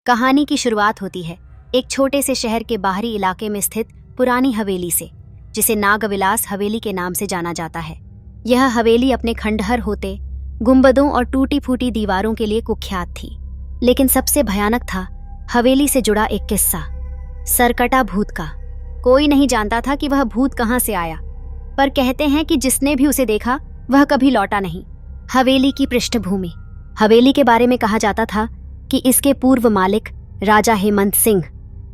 कहानी की शुरुआत होती है एक छोटे से शहर के बाहरी इलाके में स्थित पुरानी हवेली से, जिसे नागविलास हवेली के नाम से जाना जाता है। यह हवेली अपने खंडहर होते गुंबदों और टूटी फूटी दीवारों के लिए कुख्यात थी। लेकिन सबसे भयानक था हवेली से जुड़ा एक किस्सा, सरकटा भूत का। कोई नहीं जानता था कि वह भूत कहाँ से आया, पर कहते हैं कि जिसने भी उसे देखा वह कभी लौटा नहीं। हवेली की पृष्ठभूमि। हवेली के बारे में कहा जाता था कि इसके पूर्व मालिक राजा हेमंत सिंह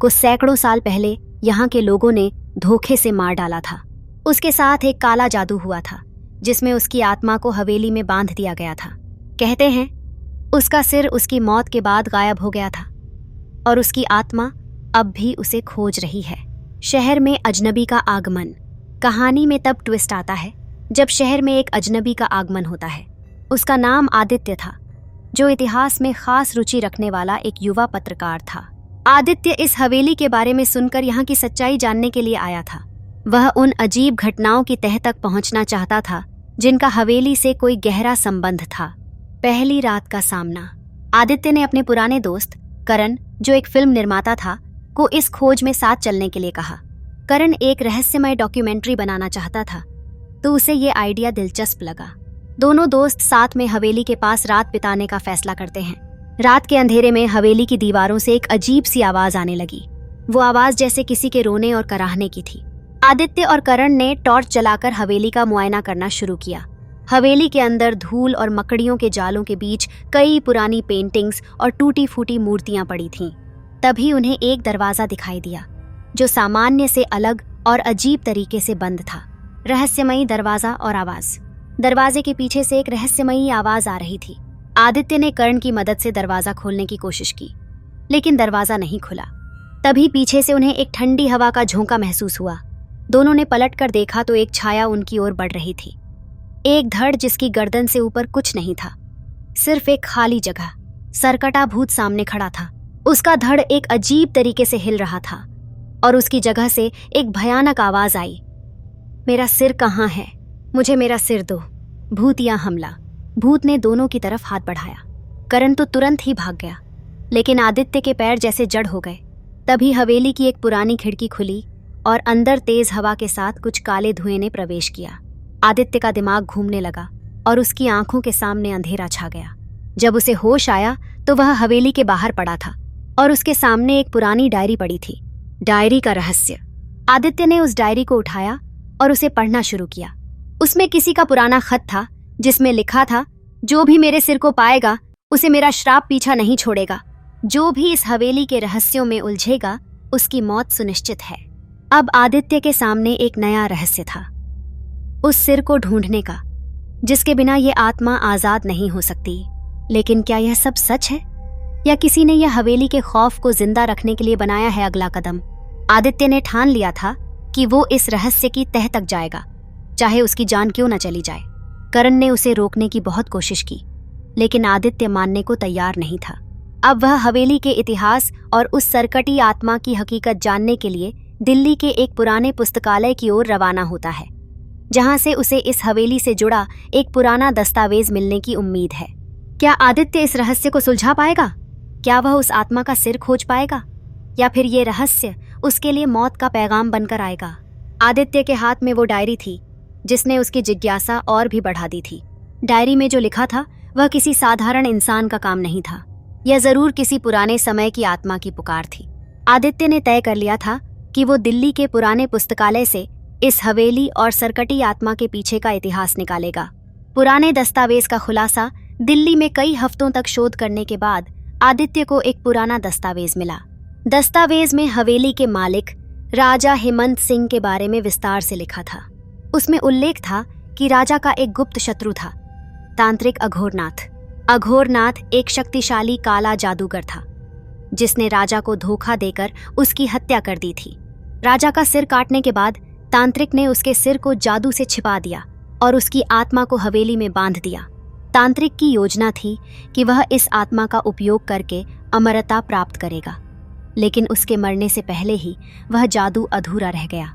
को सैकड़ों साल पहले यहाँ के लोगों ने धोखे से मार डाला था। उसके साथ एक काला जादू हुआ था, जिसमें उसकी आत्मा को हवेली में बांध दिया गया था। कहते हैं उसका सिर उसकी मौत के बाद गायब हो गया था और उसकी आत्मा अब भी उसे खोज रही है। शहर में अजनबी का आगमन। कहानी में तब ट्विस्ट आता है जब शहर में एक अजनबी का आगमन होता है। उसका नाम आदित्य था, जो इतिहास में खास रुचि रखने वाला एक युवा पत्रकार था। आदित्य इस हवेली के बारे में सुनकर यहाँ की सच्चाई जानने के लिए आया था। वह उन अजीब घटनाओं की तह तक पहुंचना चाहता था जिनका हवेली से कोई गहरा संबंध था। पहली रात का सामना। आदित्य ने अपने पुराने दोस्त करण, जो एक फिल्म निर्माता था, को इस खोज में साथ चलने के लिए कहा। करण एक रहस्यमय डॉक्यूमेंट्री बनाना चाहता था, तो उसे ये आइडिया दिलचस्प लगा। दोनों दोस्त साथ में हवेली के पास रात बिताने का फैसला करते हैं। रात के अंधेरे में हवेली की दीवारों से एक अजीब सी आवाज आने लगी। वो आवाज जैसे किसी के रोने और कराहने की थी। आदित्य और करण ने टॉर्च जलाकर हवेली का मुआयना करना शुरू किया। हवेली के अंदर धूल और मकड़ियों के जालों के बीच कई पुरानी पेंटिंग्स और टूटी फूटी मूर्तियां पड़ी थीं। तभी उन्हें एक दरवाजा दिखाई दिया, जो सामान्य से अलग और अजीब तरीके से बंद था। रहस्यमयी दरवाजा और आवाज। दरवाजे के पीछे से एक रहस्यमयी आवाज आ रही थी। आदित्य ने कर्ण की मदद से दरवाजा खोलने की कोशिश की, लेकिन दरवाजा नहीं खुला। तभी पीछे से उन्हें एक ठंडी हवा का झोंका महसूस हुआ। दोनों ने पलटकर देखा तो एक छाया उनकी ओर बढ़ रही थी। एक धड़ जिसकी गर्दन से ऊपर कुछ नहीं था, सिर्फ एक खाली जगह। सरकटा भूत सामने खड़ा था। उसका धड़ एक अजीब तरीके से हिल रहा था और उसकी जगह से एक भयानक आवाज आई, मेरा सिर कहाँ है? मुझे मेरा सिर दो। भूत या हमला। भूत ने दोनों की तरफ हाथ बढ़ाया। करण तो तुरंत ही भाग गया, लेकिन आदित्य के पैर जैसे जड़ हो गए। तभी हवेली की एक पुरानी खिड़की खुली और अंदर तेज हवा के साथ कुछ काले धुएं ने प्रवेश किया। आदित्य का दिमाग घूमने लगा और उसकी आंखों के सामने अंधेरा छा गया। जब उसे होश आया तो वह हवेली के बाहर पड़ा था और उसके सामने एक पुरानी डायरी पड़ी थी। डायरी का रहस्य। आदित्य ने उस डायरी को उठाया और उसे पढ़ना शुरू किया। उसमें किसी का पुराना खत था, जिसमें लिखा था, जो भी मेरे सिर को पाएगा उसे मेरा श्राप पीछा नहीं छोड़ेगा। जो भी इस हवेली के रहस्यों में उलझेगा उसकी मौत सुनिश्चित है। अब आदित्य के सामने एक नया रहस्य था, उस सिर को ढूंढने का, जिसके बिना ये आत्मा आजाद नहीं हो सकती। लेकिन क्या यह सब सच है, या किसी ने यह हवेली के खौफ को जिंदा रखने के लिए बनाया है अगला कदम? आदित्य ने ठान लिया था कि वो इस रहस्य की तह तक जाएगा, चाहे उसकी जान क्यों न चली जाए। करण ने उसे रोकने की बहुत कोशिश की, लेकिन आदित्य मानने को तैयार नहीं था। अब वह हवेली के इतिहास और उस सरकटी आत्मा की हकीकत जानने के लिए दिल्ली के एक पुराने पुस्तकालय की ओर रवाना होता है, जहां से उसे इस हवेली से जुड़ा एक पुराना दस्तावेज मिलने की उम्मीद है। क्या आदित्य इस रहस्य को सुलझा पाएगा? क्या वह उस आत्मा का सिर खोज पाएगा, या फिर ये रहस्य उसके लिए मौत का पैगाम बनकर आएगा? आदित्य के हाथ में वो डायरी थी, जिसने उसकी जिज्ञासा और भी बढ़ा दी थी। डायरी में जो लिखा था वह किसी साधारण इंसान का काम नहीं था। यह जरूर किसी पुराने समय की आत्मा की पुकार थी। आदित्य ने तय कर लिया था कि वो दिल्ली के पुराने पुस्तकालय से इस हवेली और सरकटी आत्मा के पीछे का इतिहास निकालेगा। पुराने दस्तावेज का खुलासा। दिल्ली में कई हफ्तों तक शोध करने के बाद आदित्य को एक पुराना दस्तावेज मिला। दस्तावेज में हवेली के मालिक राजा हेमंत सिंह के बारे में विस्तार से लिखा था। उसमें उल्लेख था कि राजा का एक गुप्त शत्रु था, तांत्रिक अघोरनाथ। अघोरनाथ एक शक्तिशाली काला जादूगर था, जिसने राजा को धोखा देकर उसकी हत्या कर दी थी। राजा का सिर काटने के बाद तांत्रिक ने उसके सिर को जादू से छिपा दिया और उसकी आत्मा को हवेली में बांध दिया। तांत्रिक की योजना थी कि वह इस आत्मा का उपयोग करके अमरता प्राप्त करेगा, लेकिन उसके मरने से पहले ही वह जादू अधूरा रह गया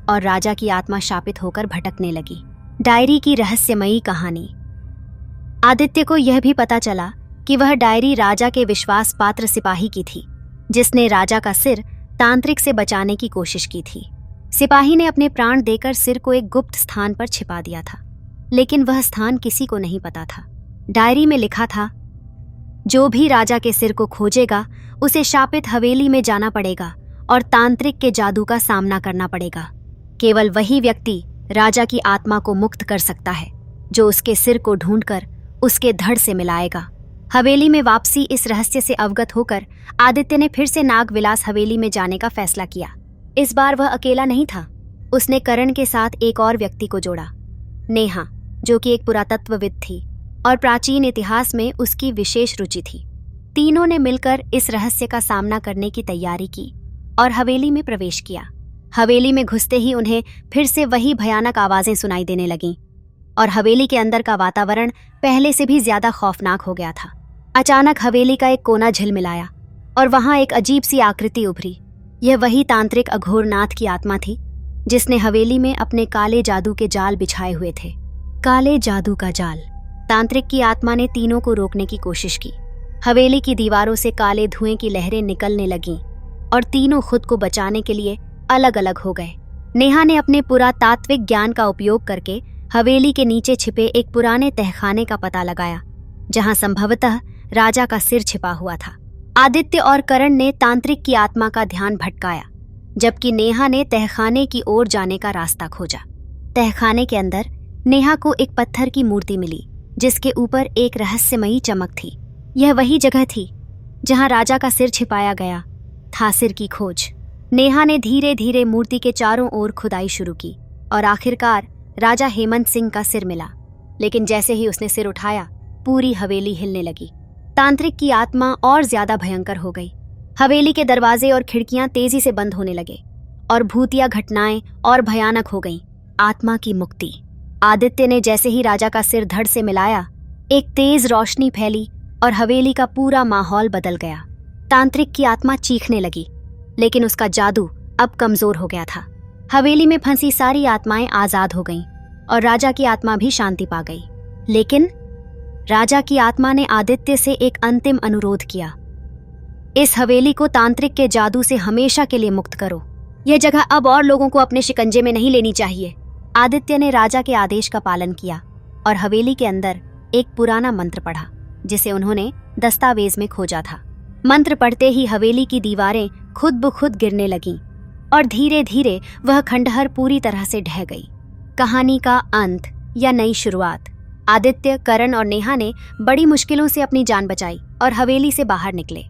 और राजा की आत्मा शापित होकर भटकने लगी। डायरी की रहस्यमयी कहानी। आदित्य को यह भी पता चला कि वह डायरी राजा के विश्वास पात्र सिपाही की थी, जिसने राजा का सिर तांत्रिक से बचाने की कोशिश की थी। सिपाही ने अपने प्राण देकर सिर को एक गुप्त स्थान पर छिपा दिया था, लेकिन वह स्थान किसी को नहीं पता था। डायरी में लिखा था, जो भी राजा के सिर को खोजेगा उसे शापित हवेली में जाना पड़ेगा और तांत्रिक के जादू का सामना करना पड़ेगा। केवल वही व्यक्ति राजा की आत्मा को मुक्त कर सकता है जो उसके सिर को ढूंढकर उसके धड़ से मिलाएगा। हवेली में वापसी इस रहस्य से अवगत होकर आदित्य ने फिर से नागविलास हवेली में जाने का फैसला किया। इस बार वह अकेला नहीं था। उसने करण के साथ एक और व्यक्ति को जोड़ा, नेहा, जो कि एक पुरातत्वविद थी और प्राचीन इतिहास में उसकी विशेष रुचि थी। तीनों ने मिलकर इस रहस्य का सामना करने की तैयारी की और हवेली में प्रवेश किया। हवेली में घुसते ही उन्हें फिर से वही भयानक आवाजें सुनाई देने लगीं और हवेली के अंदर का वातावरण पहले से भी ज्यादा खौफनाक हो गया था। अचानक हवेली का एक कोना झिलमिलाया और वहां एक अजीब सी आकृति उभरी। यह वही तांत्रिक अघोरनाथ की आत्मा थी जिसने हवेली में अपने काले जादू के जाल बिछाए हुए थे। काले जादू का जाल। तांत्रिक की आत्मा ने तीनों को रोकने की कोशिश की। हवेली की दीवारों से काले धुएं की लहरें निकलने लगीं और तीनों खुद को बचाने के लिए अलग अलग हो गए। नेहा ने अपने पुरातात्विक ज्ञान का उपयोग करके हवेली के नीचे छिपे एक पुराने तहखाने का पता लगाया, जहां संभवतः राजा का सिर छिपा हुआ था। आदित्य और करण ने तांत्रिक की आत्मा का ध्यान भटकाया, जबकि नेहा ने तहखाने की ओर जाने का रास्ता खोजा। तहखाने के अंदर नेहा को एक पत्थर की मूर्ति मिली, जिसके ऊपर एक रहस्यमयी चमक थी। यह वही जगह थी जहां राजा का सिर छिपाया गया था। सिर की खोज। नेहा ने धीरे धीरे मूर्ति के चारों ओर खुदाई शुरू की और आखिरकार राजा हेमंत सिंह का सिर मिला। लेकिन जैसे ही उसने सिर उठाया, पूरी हवेली हिलने लगी। तांत्रिक की आत्मा और ज्यादा भयंकर हो गई। हवेली के दरवाजे और खिड़कियां तेजी से बंद होने लगे और भूतिया घटनाएं और भयानक हो गईं। आत्मा की मुक्ति। आदित्य ने जैसे ही राजा का सिर धड़ से मिलाया, एक तेज रोशनी फैली और हवेली का पूरा माहौल बदल गया। तांत्रिक की आत्मा चीखने लगी, लेकिन उसका जादू अब कमजोर हो गया था। हवेली में फंसी सारी आत्माएं आजाद हो गईं और राजा की आत्मा भी शांति पा गई। लेकिन राजा की आत्मा ने आदित्य से एक अंतिम अनुरोध किया, इस हवेली को तांत्रिक के जादू से हमेशा के लिए मुक्त करो। यह जगह अब और लोगों को अपने शिकंजे में नहीं लेनी चाहिए। आदित्य ने राजा के आदेश का पालन किया और हवेली के अंदर एक पुराना मंत्र पढ़ा, जिसे उन्होंने दस्तावेज में खोजा था। मंत्र पढ़ते ही हवेली की दीवारें खुद ब खुद गिरने लगीं और धीरे धीरे वह खंडहर पूरी तरह से ढह गई। कहानी का अंत या नई शुरुआत। आदित्य, करण और नेहा ने बड़ी मुश्किलों से अपनी जान बचाई और हवेली से बाहर निकले।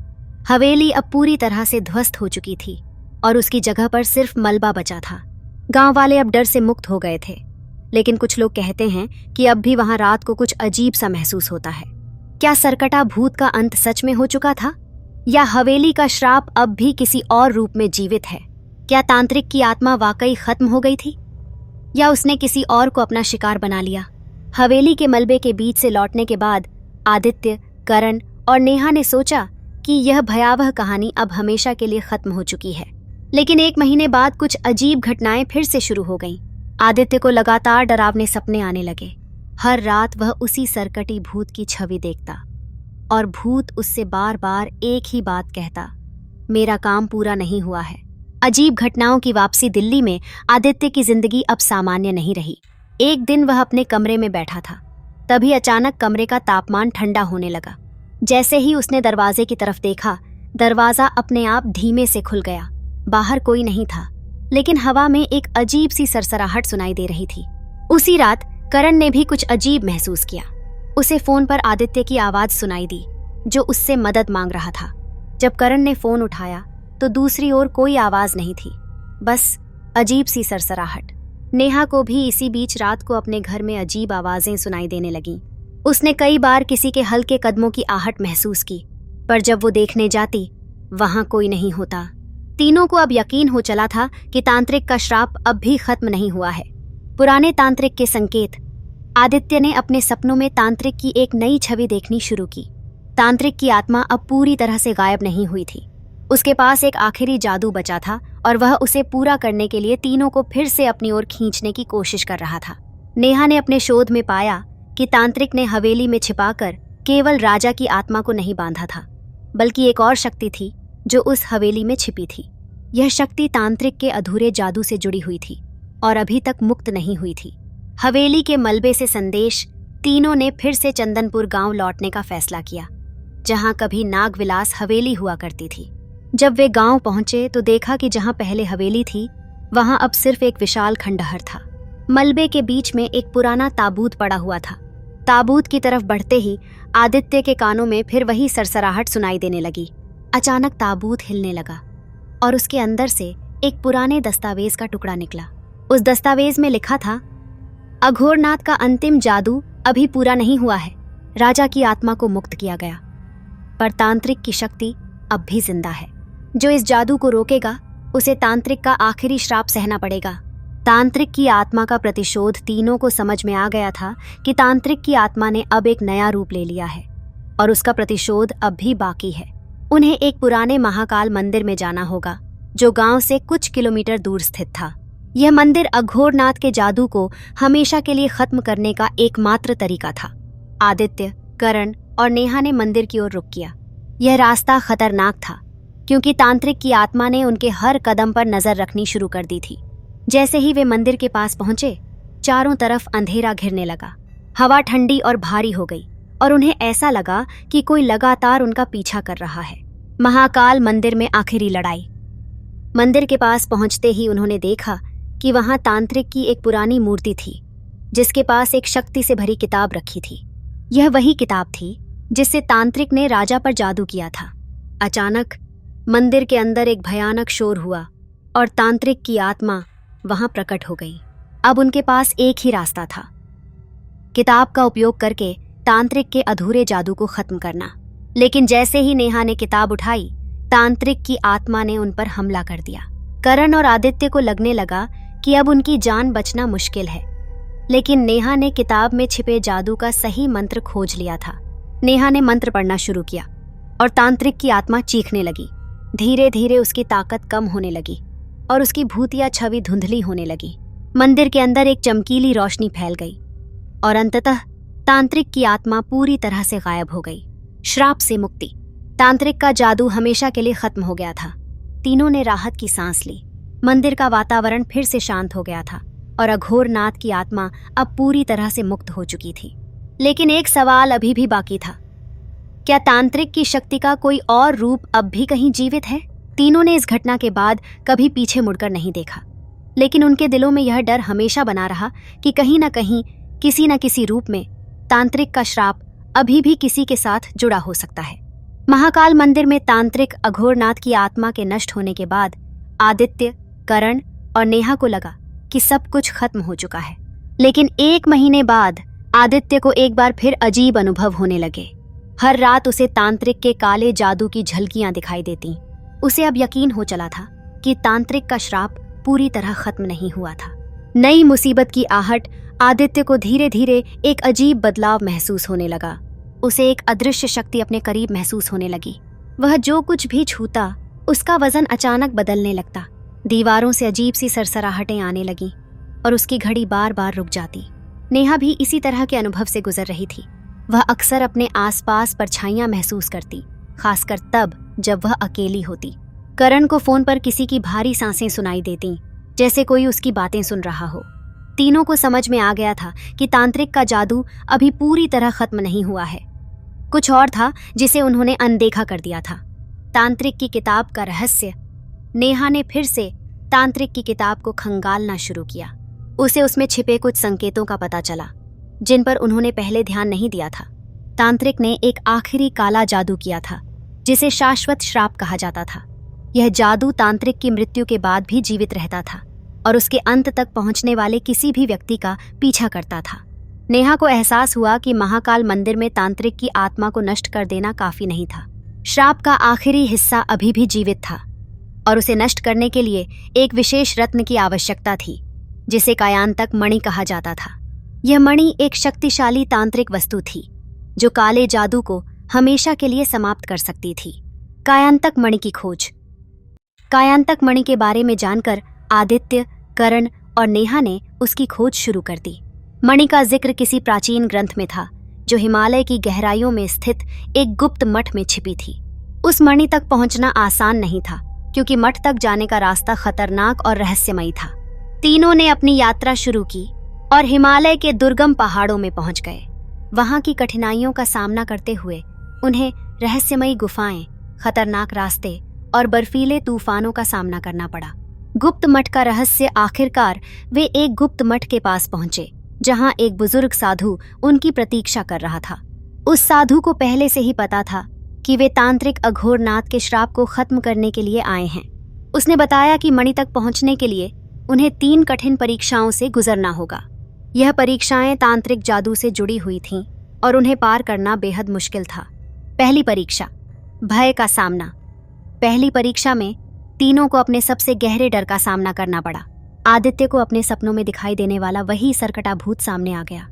हवेली अब पूरी तरह से ध्वस्त हो चुकी थी और उसकी जगह पर सिर्फ मलबा बचा था। गांव वाले अब डर से मुक्त हो गए थे, लेकिन कुछ लोग कहते हैं कि अब भी वहां रात को कुछ अजीब सा महसूस होता है। क्या सरकटा भूत का अंत सच में हो चुका था, या हवेली का श्राप अब भी किसी और रूप में जीवित है? क्या तांत्रिक की आत्मा वाकई खत्म हो गई थी, या उसने किसी और को अपना शिकार बना लिया? हवेली के मलबे के बीच से लौटने के बाद आदित्य, करण और नेहा ने सोचा कि यह भयावह कहानी अब हमेशा के लिए खत्म हो चुकी है। लेकिन 1 महीने बाद कुछ अजीब घटनाएं फिर से शुरू हो गईं। आदित्य को लगातार डरावने सपने आने लगे। हर रात वह उसी सरकटी भूत की छवि देखता और भूत उससे बार बार एक ही बात कहता, मेरा काम पूरा नहीं हुआ है। अजीब घटनाओं की वापसी। दिल्ली में आदित्य की जिंदगी अब सामान्य नहीं रही। एक दिन वह अपने कमरे में बैठा था, तभी अचानक कमरे का तापमान ठंडा होने लगा। जैसे ही उसने दरवाजे की तरफ देखा, दरवाजा अपने आप धीमे से खुल गया। बाहर कोई नहीं था, लेकिन हवा में एक अजीब सी सरसराहट सुनाई दे रही थी। उसी रात करण ने भी कुछ अजीब महसूस किया। उसे फोन पर आदित्य की आवाज सुनाई दी, जो उससे मदद मांग रहा था। जब करण ने फोन उठाया तो दूसरी ओर कोई आवाज नहीं थी, बस अजीब सी सरसराहट। नेहा को भी इसी बीच रात को अपने घर में अजीब आवाजें सुनाई देने लगीं। उसने कई बार किसी के हल्के कदमों की आहट महसूस की, पर जब वो देखने जाती, वहां कोई नहीं होता। तीनों को अब यकीन हो चला था कि तांत्रिक का श्राप अब भी खत्म नहीं हुआ है। पुराने तांत्रिक के संकेत। आदित्य ने अपने सपनों में तांत्रिक की एक नई छवि देखनी शुरू की। तांत्रिक की आत्मा अब पूरी तरह से गायब नहीं हुई थी। उसके पास एक आखिरी जादू बचा था और वह उसे पूरा करने के लिए तीनों को फिर से अपनी ओर खींचने की कोशिश कर रहा था। नेहा ने अपने शोध में पाया कि तांत्रिक ने हवेली में छिपाकर केवल राजा की आत्मा को नहीं बांधा था, बल्कि एक और शक्ति थी जो उस हवेली में छिपी थी। यह शक्ति तांत्रिक के अधूरे जादू से जुड़ी हुई थी और अभी तक मुक्त नहीं हुई थी। हवेली के मलबे से संदेश तीनों ने फिर से चंदनपुर गांव लौटने का फैसला किया, जहां कभी नागविलास हवेली हुआ करती थी। जब वे गांव पहुंचे तो देखा कि जहां पहले हवेली थी वहां अब सिर्फ एक विशाल खंडहर था। मलबे के बीच में एक पुराना ताबूत पड़ा हुआ था। ताबूत की तरफ बढ़ते ही आदित्य के कानों में फिर वही सरसराहट सुनाई देने लगी। अचानक ताबूत हिलने लगा और उसके अंदर से एक पुराने दस्तावेज का टुकड़ा निकला। उस दस्तावेज में लिखा था, अघोरनाथ का अंतिम जादू अभी पूरा नहीं हुआ है। राजा की आत्मा को मुक्त किया गया, पर तांत्रिक की शक्ति अब भी जिंदा है। जो इस जादू को रोकेगा उसे तांत्रिक का आखिरी श्राप सहना पड़ेगा। तांत्रिक की आत्मा का प्रतिशोध। तीनों को समझ में आ गया था कि तांत्रिक की आत्मा ने अब एक नया रूप ले लिया है और उसका प्रतिशोध अब भी बाकी है। उन्हें एक पुराने महाकाल मंदिर में जाना होगा जो गांव से कुछ किलोमीटर दूर स्थित था। यह मंदिर अघोरनाथ के जादू को हमेशा के लिए खत्म करने का एकमात्र तरीका था। आदित्य, करण और नेहा ने मंदिर की ओर रुख किया। यह रास्ता खतरनाक था क्योंकि तांत्रिक की आत्मा ने उनके हर कदम पर नजर रखनी शुरू कर दी थी। जैसे ही वे मंदिर के पास पहुंचे, चारों तरफ अंधेरा घिरने लगा। हवा ठंडी और भारी हो गई और उन्हें ऐसा लगा कि कोई लगातार उनका पीछा कर रहा है। महाकाल मंदिर में आखिरी लड़ाई। मंदिर के पास पहुंचते ही उन्होंने देखा कि वहां तांत्रिक की एक पुरानी मूर्ति थी जिसके पास एक शक्ति से भरी किताब रखी थी। यह वही किताब थी जिससे तांत्रिक ने राजा पर जादू किया था। अचानक मंदिर के अंदर एक भयानक शोर हुआ और तांत्रिक की आत्मा वहां प्रकट हो गई। अब उनके पास एक ही रास्ता था, किताब का उपयोग करके तांत्रिक के अधूरे जादू को खत्म करना। लेकिन जैसे ही नेहा ने किताब उठाई, तांत्रिक की आत्मा ने उन पर हमला कर दिया। करण और आदित्य को लगने लगा कि अब उनकी जान बचना मुश्किल है, लेकिन नेहा ने किताब में छिपे जादू का सही मंत्र खोज लिया था। नेहा ने मंत्र पढ़ना शुरू किया और तांत्रिक की आत्मा चीखने लगी। धीरे धीरे उसकी ताकत कम होने लगी और उसकी भूतिया छवि धुंधली होने लगी। मंदिर के अंदर एक चमकीली रोशनी फैल गई और अंततः तांत्रिक की आत्मा पूरी तरह से गायब हो गई। श्राप से मुक्ति। तांत्रिक का जादू हमेशा के लिए खत्म हो गया था। तीनों ने राहत की सांस ली। मंदिर का वातावरण फिर से शांत हो गया था और अघोरनाथ की आत्मा अब पूरी तरह से मुक्त हो चुकी थी। लेकिन एक सवाल अभी भी बाकी था, क्या तांत्रिक की शक्ति का कोई और रूप अब भी कहीं जीवित है? तीनों ने इस घटना के बाद कभी पीछे मुड़कर नहीं देखा, लेकिन उनके दिलों में यह डर हमेशा बना रहा कि कहीं न कहीं, किसी न किसी रूप में तांत्रिक का श्राप अभी भी किसी के साथ जुड़ा हो सकता है। महाकाल मंदिर में तांत्रिक अघोरनाथ की आत्मा के नष्ट होने के बाद आदित्य, करण और नेहा को लगा कि सब कुछ खत्म हो चुका है। लेकिन 1 महीने बाद आदित्य को एक बार फिर अजीब अनुभव होने लगे। हर रात उसे तांत्रिक के काले जादू की झलकियां दिखाई देती। उसे अब यकीन हो चला था कि तांत्रिक का श्राप पूरी तरह खत्म नहीं हुआ था। नई मुसीबत की आहट आदित्य को धीरे धीरे एक अजीब बदलाव महसूस होने लगा। उसे एक अदृश्य शक्ति अपने करीब महसूस होने लगी। वह जो कुछ भी छूता उसका वजन अचानक बदलने लगता। दीवारों से अजीब सी सरसराहटें आने लगीं और उसकी घड़ी बार बार रुक जाती। नेहा भी इसी तरह के अनुभव से गुजर रही थी। वह अक्सर अपने आसपास परछाइयां महसूस करती, खासकर तब जब वह अकेली होती। करण को फोन पर किसी की भारी सांसें सुनाई देती, जैसे कोई उसकी बातें सुन रहा हो। तीनों को समझ में आ गया था कि तांत्रिक का जादू अभी पूरी तरह खत्म नहीं हुआ है। कुछ और था जिसे उन्होंने अनदेखा कर दिया था। तांत्रिक की किताब का रहस्य। नेहा ने फिर से तांत्रिक की किताब को खंगालना शुरू किया। उसे उसमें छिपे कुछ संकेतों का पता चला जिन पर उन्होंने पहले ध्यान नहीं दिया था। तांत्रिक ने एक आखिरी काला जादू किया था जिसे शाश्वत श्राप कहा जाता था। यह जादू तांत्रिक की मृत्यु के बाद भी जीवित रहता था और उसके अंत तक पहुंचने वाले किसी भी व्यक्ति का पीछा करता था। नेहा को एहसास हुआ कि महाकाल मंदिर में तांत्रिक की आत्मा को नष्ट कर देना काफी नहीं था। श्राप का आखिरी हिस्सा अभी भी जीवित था और उसे नष्ट करने के लिए एक विशेष रत्न की आवश्यकता थी जिसे कायांतक मणि कहा जाता था। यह मणि एक शक्तिशाली तांत्रिक वस्तु थी जो काले जादू को हमेशा के लिए समाप्त कर सकती थी। कायांतक मणि की खोज। कायांतक मणि के बारे में जानकर आदित्य, करण और नेहा ने उसकी खोज शुरू कर दी। मणि का जिक्र किसी प्राचीन ग्रंथ में था जो हिमालय की गहराइयों में स्थित एक गुप्त मठ में छिपी थी। उस मणि तक पहुंचना आसान नहीं था, क्योंकि मठ तक जाने का रास्ता खतरनाक और रहस्यमयी था। तीनों ने अपनी यात्रा शुरू की और हिमालय के दुर्गम पहाड़ों में पहुंच गए। वहां की कठिनाइयों का सामना करते हुए उन्हें रहस्यमयी गुफाएं, खतरनाक रास्ते और बर्फीले तूफानों का सामना करना पड़ा। गुप्त मठ का रहस्य आखिरकार वे एक गुप्त मठ के पास पहुंचे, जहां एक बुजुर्ग साधु उनकी प्रतीक्षा कर रहा था। उस साधु को पहले से ही पता था कि वे तांत्रिक अघोरनाथ के श्राप को खत्म करने के लिए आए हैं। उसने बताया कि मणि तक पहुंचने के लिए उन्हें 3 कठिन परीक्षाओं से गुजरना होगा। यह परीक्षाएं तांत्रिक जादू से जुड़ी हुई थीं और उन्हें पार करना बेहद मुश्किल था। पहली परीक्षा, भय का सामना। पहली परीक्षा में तीनों को अपने सबसे गहरे डर का सामना करना पड़ा। आदित्य को अपने सपनों में दिखाई देने वाला वही सरकटा भूत सामने आ गया।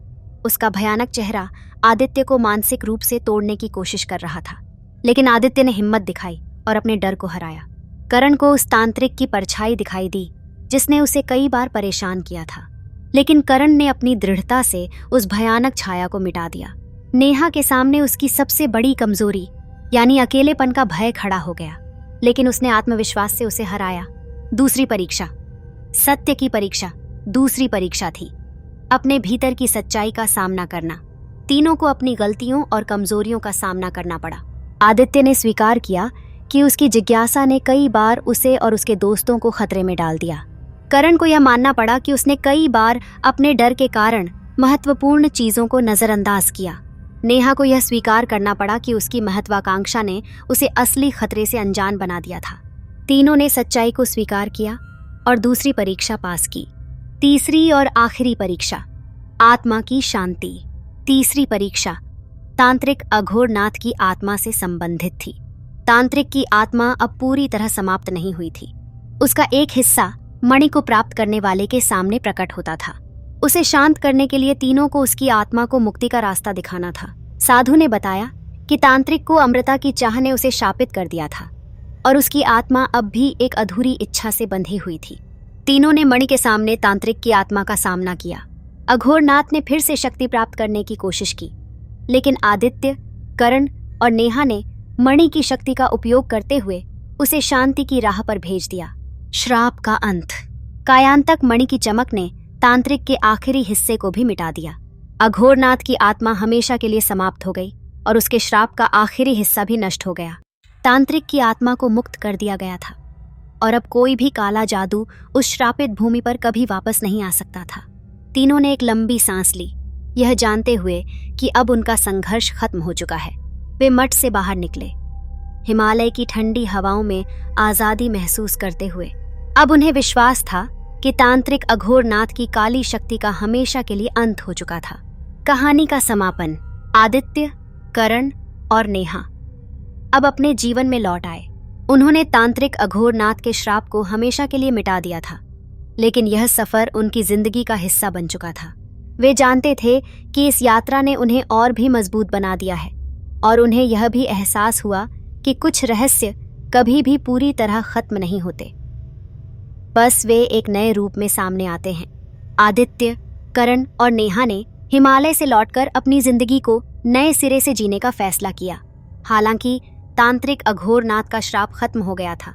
उसका भयानक चेहरा आदित्य को मानसिक रूप से तोड़ने की कोशिश कर रहा था, लेकिन आदित्य ने हिम्मत दिखाई और अपने डर को हराया। करण को उस तांत्रिक की परछाई दिखाई दी जिसने उसे कई बार परेशान किया था, लेकिन करण ने अपनी दृढ़ता से उस भयानक छाया को मिटा दिया। नेहा के सामने उसकी सबसे बड़ी कमजोरी यानी अकेलेपन का भय खड़ा हो गया, लेकिन उसने आत्मविश्वास से उसे हराया। दूसरी परीक्षा, सत्य की परीक्षा, दूसरी परीक्षा थी अपने भीतर की सच्चाई का सामना करना। तीनों को अपनी गलतियों और कमजोरियों का सामना करना पड़ा। आदित्य ने स्वीकार किया कि उसकी जिज्ञासा ने कई बार उसे और उसके दोस्तों को खतरे में डाल दिया। करण को यह मानना पड़ा कि उसने कई बार अपने डर के कारण महत्वपूर्ण चीजों को नजरअंदाज किया। नेहा को यह स्वीकार करना पड़ा कि उसकी महत्वाकांक्षा ने उसे असली खतरे से अनजान बना दिया था। तीनों ने सच्चाई को स्वीकार किया और दूसरी परीक्षा पास की। तीसरी और आखिरी परीक्षा, आत्मा की शांति। तीसरी परीक्षा तांत्रिक अघोरनाथ की आत्मा से संबंधित थी। तांत्रिक की आत्मा अब पूरी तरह समाप्त नहीं हुई थी। उसका एक हिस्सा मणि को प्राप्त करने वाले के सामने प्रकट होता था। उसे शांत करने के लिए तीनों को उसकी आत्मा को मुक्ति का रास्ता दिखाना था। साधु ने बताया कि तांत्रिक को अमृता की चाह ने उसे शापित कर दिया था और उसकी आत्मा अब भी एक अधूरी इच्छा से बंधी हुई थी। तीनों ने मणि के सामने तांत्रिक की आत्मा का सामना किया। अघोरनाथ ने फिर से शक्ति प्राप्त करने की कोशिश की, लेकिन आदित्य, करण और नेहा ने मणि की शक्ति का उपयोग करते हुए उसे शांति की राह पर भेज दिया। श्राप का अंत। कायांतक मणि की चमक ने तांत्रिक के आखिरी हिस्से को भी मिटा दिया। अघोरनाथ की आत्मा हमेशा के लिए समाप्त हो गई और उसके श्राप का आखिरी हिस्सा भी नष्ट हो गया। तांत्रिक की आत्मा को मुक्त कर दिया गया था और अब कोई भी काला जादू उस श्रापित भूमि पर कभी वापस नहीं आ सकता था। तीनों ने एक लंबी सांस ली, यह जानते हुए कि अब उनका संघर्ष खत्म हो चुका है। वे मठ से बाहर निकले, हिमालय की ठंडी हवाओं में आजादी महसूस करते हुए। अब उन्हें विश्वास था कि तांत्रिक अघोरनाथ की काली शक्ति का हमेशा के लिए अंत हो चुका था। कहानी का समापन। आदित्य, करण और नेहा अब अपने जीवन में लौट आए। उन्होंने तांत्रिक अघोरनाथ के श्राप को हमेशा के लिए मिटा दिया था, लेकिन यह सफर उनकी जिंदगी का हिस्सा बन चुका था। वे जानते थे कि इस यात्रा ने उन्हें और भी मजबूत बना दिया है और उन्हें यह भी एहसास हुआ कि कुछ रहस्य कभी भी पूरी तरह खत्म नहीं होते, बस वे एक नए रूप में सामने आते हैं। आदित्य, करण और नेहा ने हिमालय से लौटकर अपनी जिंदगी को नए सिरे से जीने का फैसला किया। हालांकि तांत्रिक अघोरनाथ का श्राप खत्म हो गया था,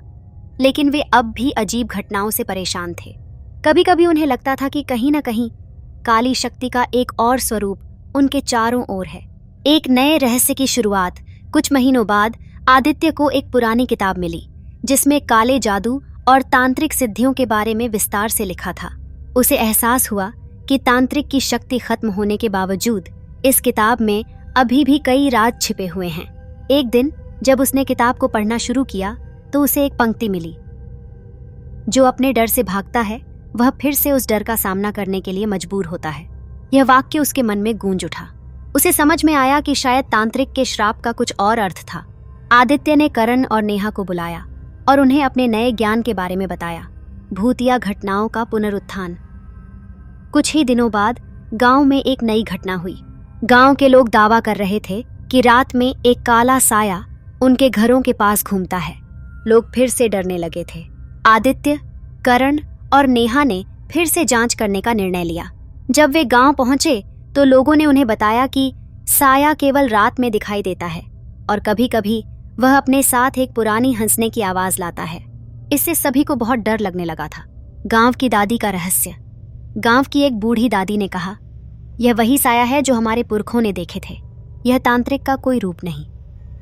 लेकिन वे अब भी अजीब घटनाओं से परेशान थे। कभी कभी उन्हें लगता था कि कहीं न कहीं काली शक्ति का एक और स्वरूप उनके चारों ओर है। एक नए रहस्य की शुरुआत। कुछ महीनों बाद आदित्य को एक पुरानी किताब मिली जिसमें काले जादू और तांत्रिक सिद्धियों के बारे में विस्तार से लिखा था। उसे एहसास हुआ कि तांत्रिक की शक्ति खत्म होने के बावजूद इस किताब में अभी भी कई राज छिपे हुए हैं। एक दिन जब उसने किताब को पढ़ना शुरू किया तो उसे एक पंक्ति मिली, जो अपने डर से भागता है वह फिर से उस डर का सामना करने के लिए मजबूर होता है। यह वाक्य उसके मन में गूंज उठा। उसे समझ में आया कि शायद तांत्रिक के श्राप का कुछ और अर्थ था। आदित्य ने करण और नेहा को बुलाया और उन्हें अपने नए ज्ञान के बारे में बताया। भूतिया घटनाओं का पुनरुत्थान। कुछ ही दिनों बाद गांव में एक नई घटना हुई। गांव के लोग दावा कर रहे थे कि रात में एक काला साया उनके घरों के पास घूमता है। लोग फिर से डरने लगे थे। आदित्य, करण और नेहा ने फिर से जांच करने का निर्णय लिया। जब वे गांव पहुंचे तो लोगों ने उन्हें बताया कि साया केवल रात में दिखाई देता है और कभी कभी वह अपने साथ एक पुरानी हंसने की आवाज लाता है। इससे सभी को बहुत डर लगने लगा था। गांव की दादी का रहस्य। गांव की एक बूढ़ी दादी ने कहा, यह वही साया है जो हमारे पुरखों ने देखे थे। यह तांत्रिक का कोई रूप नहीं,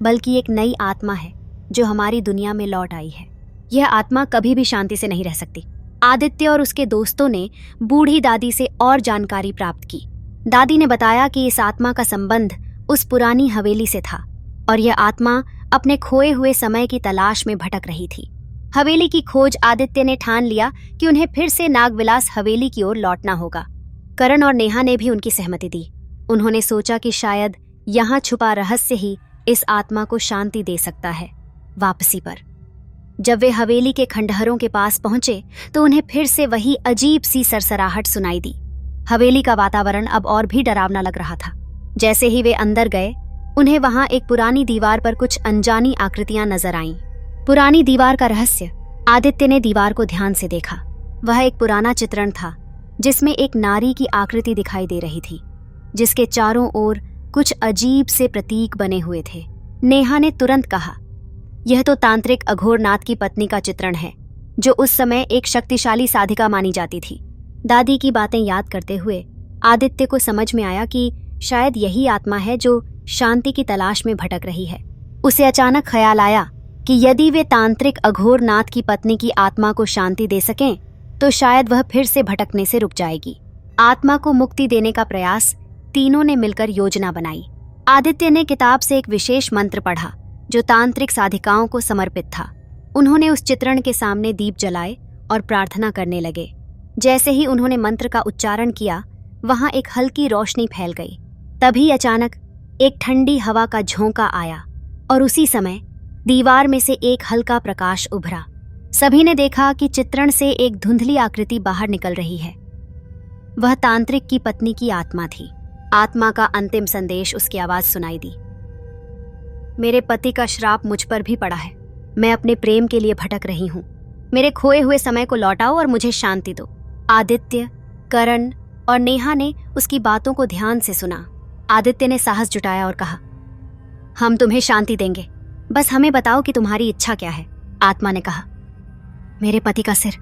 बल्कि एक नई आत्मा है जो हमारी दुनिया में लौट आई है। यह आत्मा कभी भी शांति से नहीं रह सकती। आदित्य और उसके दोस्तों ने बूढ़ी दादी से और जानकारी प्राप्त की। दादी ने बताया कि इस आत्मा का संबंध उस पुरानी हवेली से था और यह आत्मा अपने खोए हुए समय की तलाश में भटक रही थी। हवेली की खोज आदित्य ने ठान लिया कि उन्हें फिर से नागविलास हवेली की ओर लौटना होगा। करण और नेहा ने भी उनकी सहमति दी। उन्होंने सोचा कि शायद यहाँ छुपा रहस्य ही इस आत्मा को शांति दे सकता है। वापसी पर जब वे हवेली के खंडहरों के पास पहुंचे तो उन्हें फिर से वही अजीब सी सरसराहट सुनाई दी। हवेली का वातावरण अब और भी डरावना लग रहा था। जैसे ही वे अंदर गए, उन्हें वहां एक पुरानी दीवार पर कुछ अनजानी आकृतियां नजर आईं। पुरानी दीवार का रहस्य। आदित्य ने दीवार को ध्यान से देखा। वह एक पुराना चित्रण था जिसमें एक नारी की आकृति दिखाई दे रही थी, जिसके चारों ओर कुछ अजीब से प्रतीक बने हुए थे। नेहा ने तुरंत कहा, यह तो तांत्रिक अघोरनाथ की पत्नी का चित्रण है, जो उस समय एक शक्तिशाली साधिका मानी जाती थी। दादी की बातें याद करते हुए आदित्य को समझ में आया कि शायद यही आत्मा है जो शांति की तलाश में भटक रही है। उसे अचानक ख्याल आया कि यदि वे तांत्रिक अघोरनाथ की पत्नी की आत्मा को शांति दे सकें तो शायद वह फिर से भटकने से रुक जाएगी। आत्मा को मुक्ति देने का प्रयास तीनों ने मिलकर योजना बनाई। आदित्य ने किताब से एक विशेष मंत्र पढ़ा जो तांत्रिक साधिकाओं को समर्पित था। उन्होंने उस चित्रण के सामने दीप जलाए और प्रार्थना करने लगे। जैसे ही उन्होंने मंत्र का उच्चारण किया, वहां एक हल्की रोशनी फैल गई। तभी अचानक एक ठंडी हवा का झोंका आया और उसी समय दीवार में से एक हल्का प्रकाश उभरा। सभी ने देखा कि चित्रण से एक धुंधली आकृति बाहर निकल रही है। वह तांत्रिक की पत्नी की आत्मा थी। आत्मा का अंतिम संदेश उसकी आवाज सुनाई दी, मेरे पति का श्राप मुझ पर भी पड़ा है। मैं अपने प्रेम के लिए भटक रही हूँ। मेरे खोए हुए समय को लौटाओ और मुझे शांति दो। आदित्य, करण और नेहा ने उसकी बातों को ध्यान से सुना। आदित्य ने साहस जुटाया और कहा, हम तुम्हें शांति देंगे, बस हमें बताओ कि तुम्हारी इच्छा क्या है। आत्मा ने कहा, मेरे पति का सिर,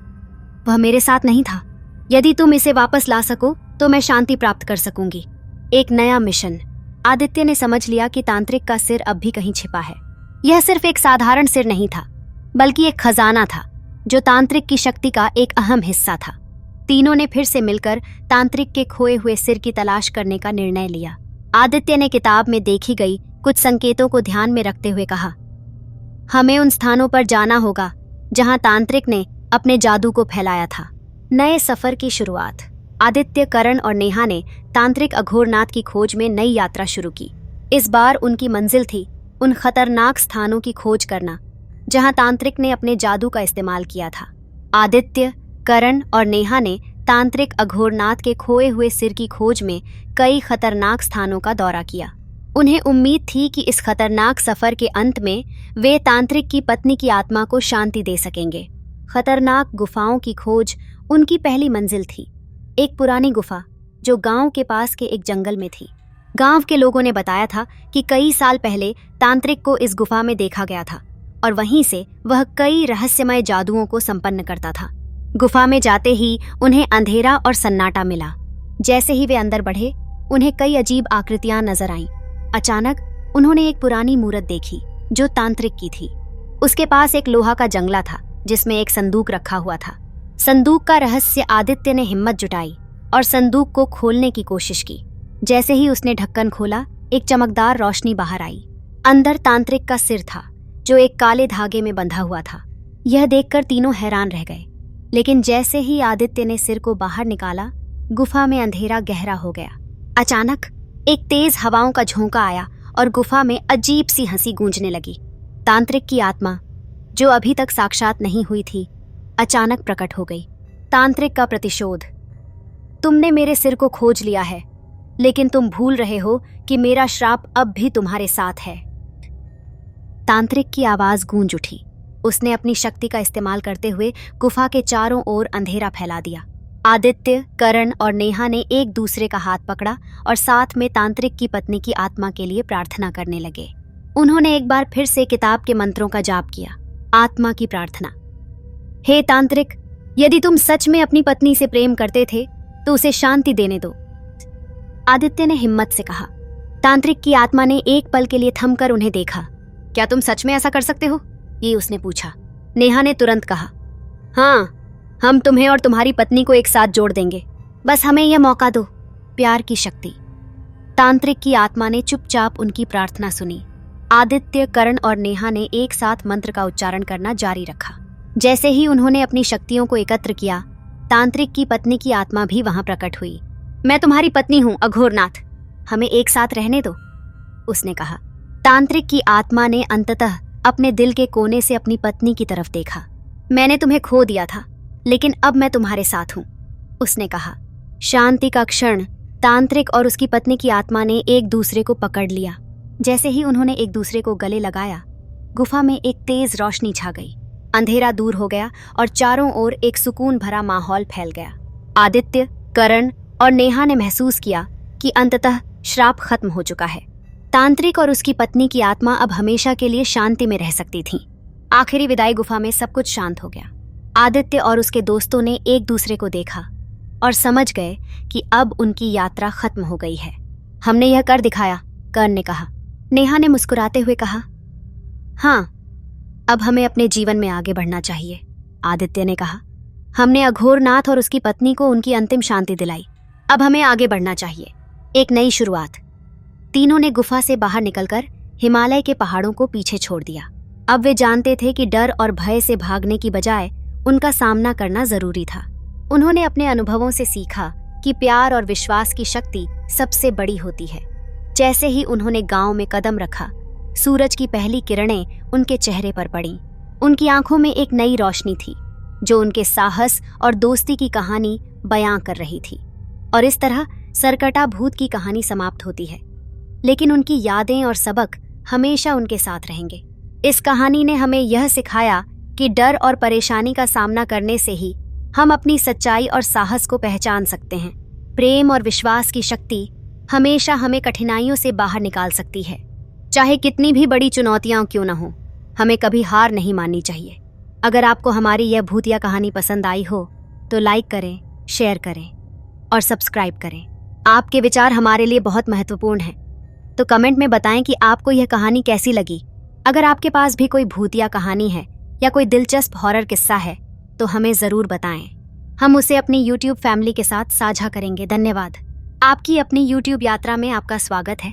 वह मेरे साथ नहीं था। यदि तुम इसे वापस ला सको तो मैं शांति प्राप्त कर सकूंगी। एक नया मिशन। आदित्य ने समझ लिया कि तांत्रिक का सिर अब भी कहीं छिपा है। यह सिर्फ एक साधारण सिर नहीं था, बल्कि एक खजाना था जो तांत्रिक की शक्ति का एक अहम हिस्सा था। तीनों ने फिर से मिलकर तांत्रिक के खोए हुए सिर की तलाश करने का निर्णय लिया। आदित्य ने किताब में देखी गई कुछ संकेतों को ध्यान में रखते हुए कहा, हमें उन स्थानों पर जाना होगा जहां तांत्रिक ने अपने जादू को फैलाया था। नए सफर की शुरुआत। आदित्य, करण और नेहा ने तांत्रिक अघोरनाथ की खोज में नई यात्रा शुरू की। इस बार उनकी मंजिल थी उन खतरनाक स्थानों की खोज करना जहां तांत्रिक ने अपने जादू का इस्तेमाल किया था। आदित्य, करण और नेहा ने तांत्रिक अघोरनाथ के खोए हुए सिर की खोज में कई खतरनाक स्थानों का दौरा किया। उन्हें उम्मीद थी कि इस खतरनाक सफर के अंत में वे तांत्रिक की पत्नी की आत्मा को शांति दे सकेंगे। खतरनाक गुफाओं की खोज उनकी पहली मंजिल थी। एक पुरानी गुफा जो गांव के पास के एक जंगल में थी। गांव के लोगों ने बताया था कि कई साल पहले तांत्रिक को इस गुफा में देखा गया था और वहीं से वह कई रहस्यमय जादुओं को संपन्न करता था। गुफा में जाते ही उन्हें अंधेरा और सन्नाटा मिला। जैसे ही वे अंदर बढ़े, उन्हें कई अजीब आकृतियां नजर आईं। अचानक उन्होंने एक पुरानी मूरत देखी जो तांत्रिक की थी। उसके पास एक लोहा का जंगला था जिसमें एक संदूक रखा हुआ था। संदूक का रहस्य। आदित्य ने हिम्मत जुटाई और संदूक को खोलने की कोशिश की। जैसे ही उसने ढक्कन खोला, एक चमकदार रोशनी बाहर आई। अंदर तांत्रिक का सिर था जो एक काले धागे में बंधा हुआ था। यह देखकर तीनों हैरान रह गए। लेकिन जैसे ही आदित्य ने सिर को बाहर निकाला, गुफा में अंधेरा गहरा हो गया। अचानक एक तेज हवाओं का झोंका आया और गुफा में अजीब सी हंसी गूंजने लगी। तांत्रिक की आत्मा, जो अभी तक साक्षात नहीं हुई थी, अचानक प्रकट हो गई। तांत्रिक का प्रतिशोध। तुमने मेरे सिर को खोज लिया है, लेकिन तुम भूल रहे हो कि मेरा श्राप अब भी तुम्हारे साथ है। तांत्रिक की आवाज गूंज उठी। उसने अपनी शक्ति का इस्तेमाल करते हुए गुफा के चारों ओर अंधेरा फैला दिया। आदित्य, करण और नेहा ने एक दूसरे का हाथ पकड़ा और साथ में तांत्रिक की पत्नी की आत्मा के लिए प्रार्थना करने लगे। उन्होंने एक बार फिर से किताब के मंत्रों का जाप किया। आत्मा की प्रार्थना। हे तांत्रिक, यदि तुम सच में अपनी पत्नी से प्रेम करते थे तो उसे शांति देने दो, आदित्य ने हिम्मत से कहा। तांत्रिक की आत्मा ने एक पल के लिए थमकर उन्हें देखा। क्या तुम सच में ऐसा कर सकते हो? ये उसने पूछा। नेहा ने तुरंत कहा, हाँ, हम तुम्हें और तुम्हारी पत्नी को एक साथ जोड़ देंगे, बस हमें यह मौका दो। प्यार की शक्ति। तांत्रिक की आत्मा ने चुपचाप उनकी प्रार्थना सुनी। आदित्य, करण और नेहा ने एक साथ मंत्र का उच्चारण करना जारी रखा। जैसे ही उन्होंने अपनी शक्तियों को एकत्र किया, तांत्रिक की पत्नी की आत्मा भी वहां प्रकट हुई। मैं तुम्हारी पत्नी हूं अघोरनाथ, हमें एक साथ रहने दो, उसने कहा। तांत्रिक की आत्मा ने अंततः अपने दिल के कोने से अपनी पत्नी की तरफ देखा। मैंने तुम्हें खो दिया था, लेकिन अब मैं तुम्हारे साथ हूं, उसने कहा। शांति का क्षण। तांत्रिक और उसकी पत्नी की आत्मा ने एक दूसरे को पकड़ लिया। जैसे ही उन्होंने एक दूसरे को गले लगाया, गुफा में एक तेज रोशनी छा गई। अंधेरा दूर हो गया और चारों ओर एक सुकून भरा माहौल फैल गया। आदित्य, करण और नेहा ने महसूस किया कि अंततः श्राप खत्म हो चुका है। तांत्रिक और उसकी पत्नी की आत्मा अब हमेशा के लिए शांति में रह सकती थीं। आखिरी विदाई गुफा में सब कुछ शांत हो गया। आदित्य और उसके दोस्तों ने एक दूसरे को देखा और समझ गए कि अब उनकी यात्रा खत्म हो गई है। हमने यह कर दिखाया, कर्ण ने कहा। नेहा ने मुस्कुराते हुए कहा, हाँ, अब हमें अपने जीवन में आगे बढ़ना चाहिए। आदित्य ने कहा, हमने अघोरनाथ और उसकी पत्नी को उनकी अंतिम शांति दिलाई, अब हमें आगे बढ़ना चाहिए, एक नई शुरुआत। तीनों ने गुफा से बाहर निकलकर हिमालय के पहाड़ों को पीछे छोड़ दिया। अब वे जानते थे कि डर और भय से भागने की बजाय उनका सामना करना जरूरी था। उन्होंने अपने अनुभवों से सीखा कि प्यार और विश्वास की शक्ति सबसे बड़ी होती है। जैसे ही उन्होंने गांव में कदम रखा, सूरज की पहली किरणें उनके चेहरे पर पड़ीं। उनकी आंखों में एक नई रोशनी थी जो उनके साहस और दोस्ती की कहानी बयां कर रही थी। और इस तरह सरकटा भूत की कहानी समाप्त होती है, लेकिन उनकी यादें और सबक हमेशा उनके साथ रहेंगे। इस कहानी ने हमें यह सिखाया कि डर और परेशानी का सामना करने से ही हम अपनी सच्चाई और साहस को पहचान सकते हैं। प्रेम और विश्वास की शक्ति हमेशा हमें कठिनाइयों से बाहर निकाल सकती है। चाहे कितनी भी बड़ी चुनौतियां क्यों न हो, हमें कभी हार नहीं माननी चाहिए। अगर आपको हमारी यह भूतिया कहानी पसंद आई हो तो लाइक करें, शेयर करें और सब्सक्राइब करें। आपके विचार हमारे लिए बहुत महत्वपूर्ण हैं, तो कमेंट में बताएं कि आपको यह कहानी कैसी लगी। अगर आपके पास भी कोई भूतिया कहानी है या कोई दिलचस्प हॉरर किस्सा है तो हमें ज़रूर बताएं। हम उसे अपनी YouTube फैमिली के साथ साझा करेंगे। धन्यवाद। आपकी अपनी YouTube यात्रा में आपका स्वागत है।